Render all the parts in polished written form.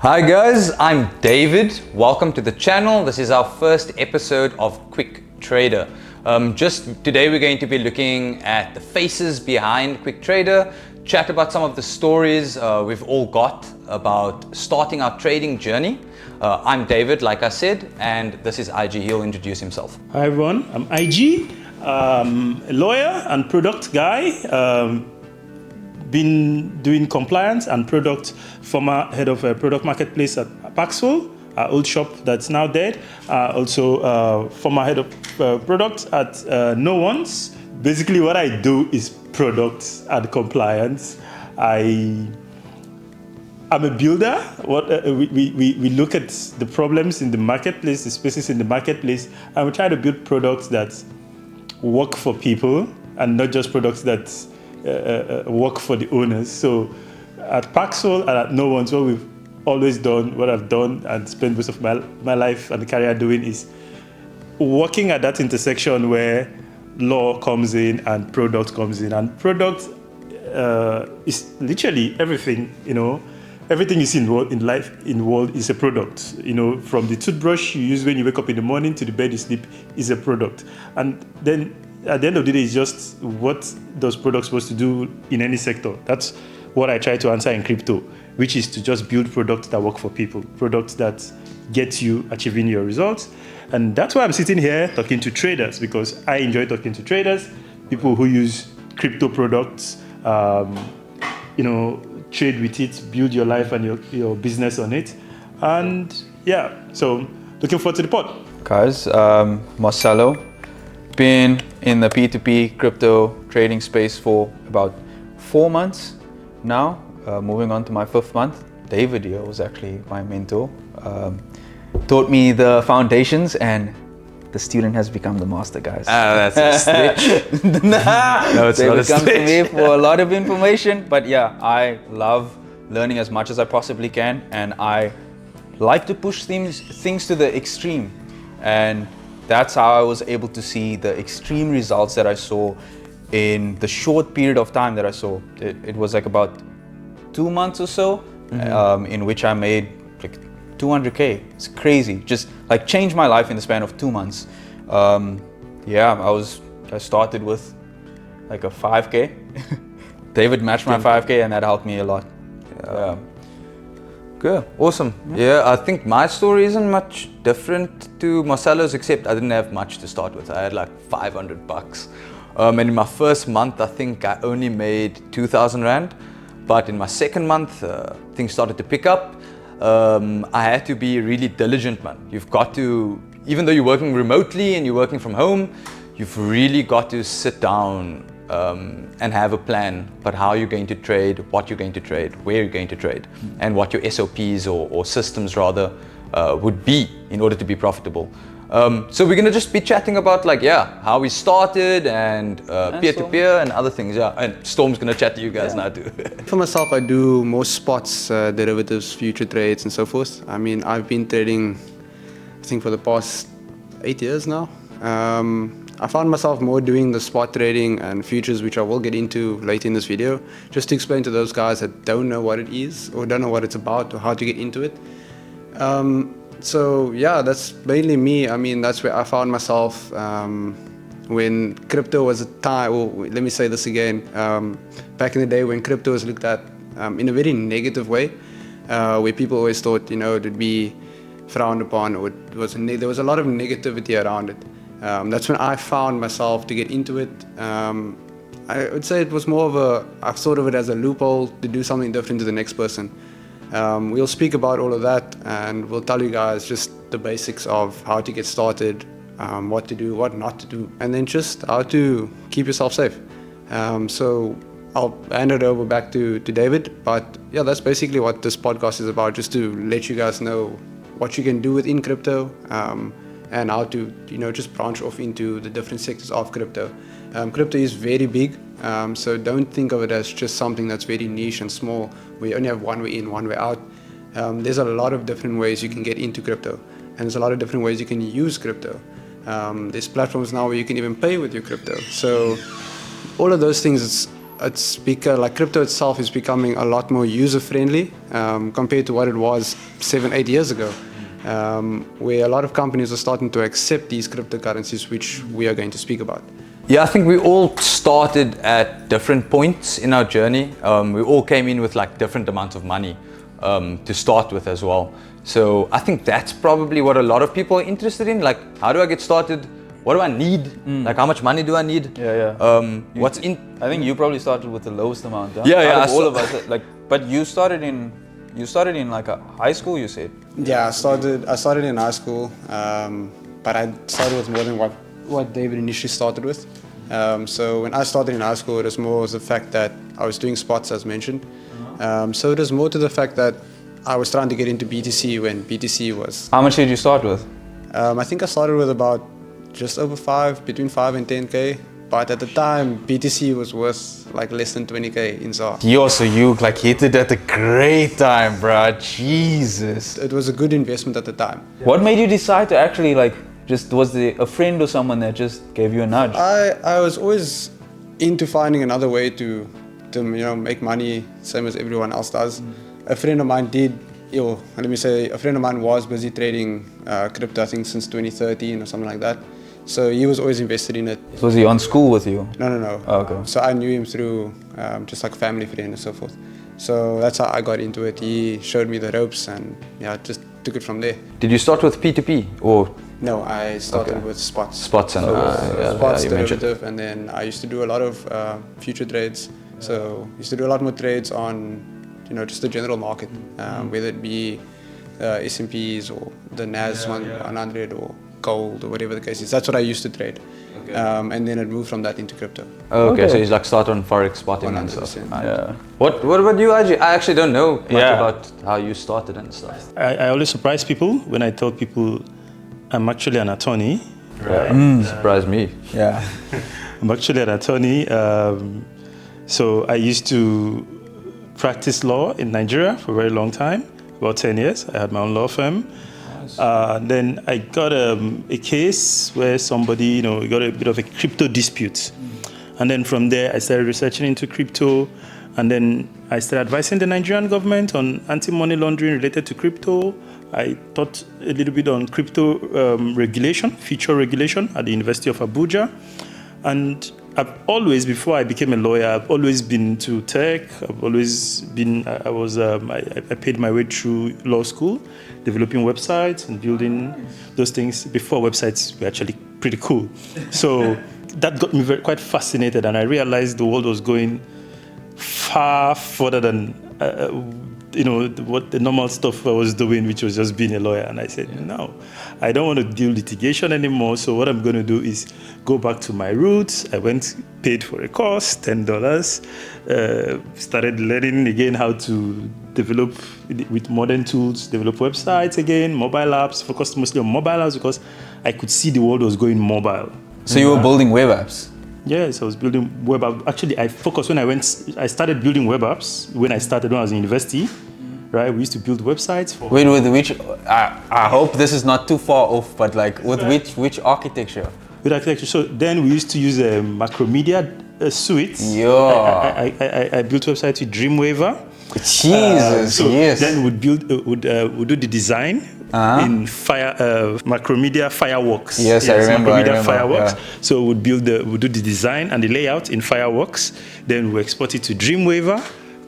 Hi guys, I'm David. Welcome to the channel. This is our first episode of QicTrader. Just today we're going to be looking at the faces behind QicTrader, chat about some of the stories we've all got about starting our trading journey. I'm David, like I said, and this is IG. He'll introduce himself. Hi everyone, I'm IG, a lawyer and product guy. Been doing compliance and product, former head of a product marketplace at Paxful, our old shop that's now dead. Also former head of product at No One's. Basically what I do is product and compliance. I'm a builder. We look at the problems in the marketplace, the spaces in the marketplace, and we try to build products that work for people and not just products that work for the owners. So at Paxful and at No One's, what we've always done, what I've done and spent most of my life and career doing is working at that intersection where law comes in and product comes in. And product is literally everything, everything you see in life, in the world is a product. From the toothbrush you use when you wake up in the morning to the bed you sleep is a product. And then at the end of the day, it's just what those products supposed to do in any sector. That's what I try to answer in crypto, which is to just build products that work for people, products that get you achieving your results. And that's why I'm sitting here talking to traders, because I enjoy talking to traders, people who use crypto products, trade with it, build your life and your business on it. And yeah, so looking forward to the pod. Guys, Marcelo. Been in the P2P crypto trading space for about 4 months now, moving on to my 5th month. David here was actually my mentor, taught me the foundations, and the student has become the master, guys. That's a stitch. No, it's David not a comes to stitch. me for a lot of information, but yeah, I love learning as much as I possibly can, and I like to push things to the extreme, and that's how I was able to see the extreme results that I saw in the short period of time that I saw. It was like about 2 months or so, in which I made like 200K. It's crazy. Just like changed my life in the span of 2 months. I started with like a 5K. David matched my 5K, and that helped me a lot. Good, awesome. Yeah, I think my story isn't much different to Marcelo's, except I didn't have much to start with. I had like 500 bucks. And in my first month, I think I only made 2,000 Rand. But in my second month, things started to pick up. I had to be really diligent, man. You've got to, even though you're working remotely and you're working from home, you've really got to sit down and have a plan about how you're going to trade, what you're going to trade, where you're going to trade, and what your SOPs or systems rather would be in order to be profitable. So we're going to just be chatting about how we started and peer-to-peer and other things. Yeah, and Storm's going to chat to you guys now too. For myself, I do more spots, derivatives, future trades and so forth. I mean, I've been trading, I think for the past 8 years now. I found myself more doing the spot trading and futures, which I will get into later in this video, just to explain to those guys that don't know what it is or don't know what it's about or how to get into it. So yeah, that's mainly me. I mean, that's where I found myself when crypto was a time, or let me say this again, back in the day when crypto was looked at in a very negative way, where people always thought, it would be frowned upon, or there was a lot of negativity around it. That's when I found myself to get into it. I would say it was more of I thought of it as a loophole to do something different to the next person. We'll speak about all of that, and we'll tell you guys just the basics of how to get started, what to do, what not to do, and then just how to keep yourself safe. So I'll hand it over back to David, but yeah, that's basically what this podcast is about, just to let you guys know what you can do within crypto, and how to just branch off into the different sectors of crypto. Crypto is very big, so don't think of it as just something that's very niche and small, where you only have one way in, one way out. There's a lot of different ways you can get into crypto, and there's a lot of different ways you can use crypto. There's platforms now where you can even pay with your crypto. So all of those things, it's because like crypto itself is becoming a lot more user friendly compared to what it was 7-8 years ago, where a lot of companies are starting to accept these cryptocurrencies, which we are going to speak about. Yeah, I think we all started at different points in our journey. We all came in with like different amounts of money to start with as well. So I think that's probably what a lot of people are interested in. Like, how do I get started? What do I need? Like, how much money do I need? What's in? I think you probably started with the lowest amount. Huh? Yeah, yeah. Out of all of us, like, but you started in like a high school, you said. Yeah, I started in high school, but I started with more than what David initially started with. So when I started in high school, it was more the fact that I was doing spots, as mentioned. So it was more to the fact that I was trying to get into BTC when BTC was. How much did you start with? I think I started with about just over between 5 and 10K. But at the time, BTC was worth like less than 20K in ZAR. Yo, so you like hit it at a great time, bro. Jesus. It was a good investment at the time. What made you decide to actually like, was it a friend or someone that just gave you a nudge? I was always into finding another way to make money, same as everyone else does. A friend of mine a friend of mine was busy trading crypto, I think since 2013 or something like that. So he was always invested in it. Was he on school with you? No. Oh, okay. So I knew him through just like family friend and so forth. So that's how I got into it. He showed me the ropes and just took it from there. Did you start with P2P or? No, I started with spots. Spots and spots, you mentioned. derivative, and then I used to do a lot of future trades. So used to do a lot more trades on, just the general market, whether it be S&Ps or the NAS 100 or gold or whatever the case is. That's what I used to trade. And then it moved from that into crypto. Okay, so he's like start on forex spotting and stuff. 100%. Yeah. What about you, Ajay? I actually don't know much about how you started and stuff. I always surprise people when I tell people I'm actually an attorney. Right. Surprise me. Yeah. I'm actually an attorney. So I used to practice law in Nigeria for a very long time, about 10 years. I had my own law firm. Then I got a case where somebody, got a bit of a crypto dispute. And then from there, I started researching into crypto. And then I started advising the Nigerian government on anti-money laundering related to crypto. I taught a little bit on crypto regulation, future regulation at the University of Abuja. And I've always, before I became a lawyer, I've always been to tech. I've always been, I paid my way through law school, developing websites and building those things before websites were actually pretty cool. So that got me quite fascinated, and I realized the world was going far further than what the normal stuff I was doing, which was just being a lawyer. And I said, no, I don't want to do litigation anymore. So what I'm going to do is go back to my roots. I went, paid for a course, $10, started learning again how to develop with modern tools, develop websites again, mobile apps, focused mostly on mobile apps because I could see the world was going mobile. So you were building web apps? Yes, I was building web apps. Actually, I focused I started building web apps when I was in university, right? We used to build websites. Wait, with which, I hope this is not too far off, but like with which architecture? With architecture. So then we used to use a Macromedia suite. Yeah. I built websites with Dreamweaver. Jesus, yes. Then we'd do the design in Macromedia Fireworks. Yes, I remember. Macromedia Fireworks. Yeah. So we'd do the design and the layout in Fireworks. Then we export it to Dreamweaver,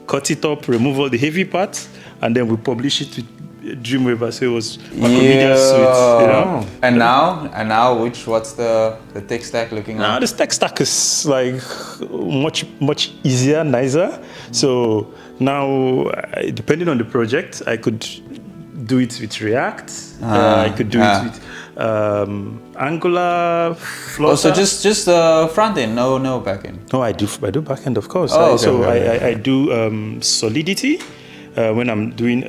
cut it up, remove all the heavy parts, and then we publish it with Dreamweaver. So it was Macromedia suite. And now, what's the tech stack looking like? Now the tech stack is like much easier, nicer. So now, depending on the project, I could do it with React. I could do it with Angular, Flutter. Oh, so just front end, no back end. No, I do back end, of course. Oh, okay, So okay. I do Solidity when I'm doing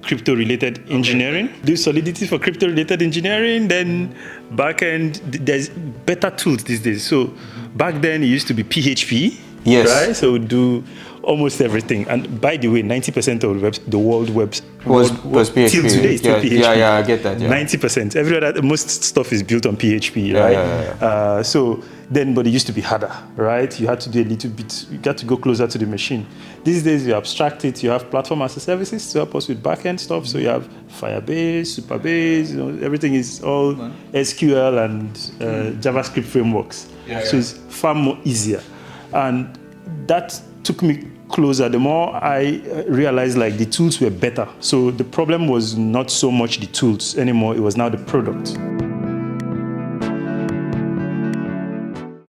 crypto-related engineering. Do Solidity for crypto-related engineering. Then back end, there's better tools these days. So back then it used to be PHP. Yes. Right? So do almost everything. And by the way, 90% of the world webs was PHP. Till today, it's still PHP. Yeah, I get that. Yeah. 90%. Most stuff is built on PHP, right? Yeah. So Then, but it used to be harder, right? You had to do a little bit, you got to go closer to the machine. These days, you abstract it, you have platform as a services to help us with backend stuff. So you have Firebase, Supabase, everything is all SQL and JavaScript frameworks. So it's far more easier. And that took me closer. The more I realized like the tools were better. So the problem was not so much the tools anymore, it was now the product.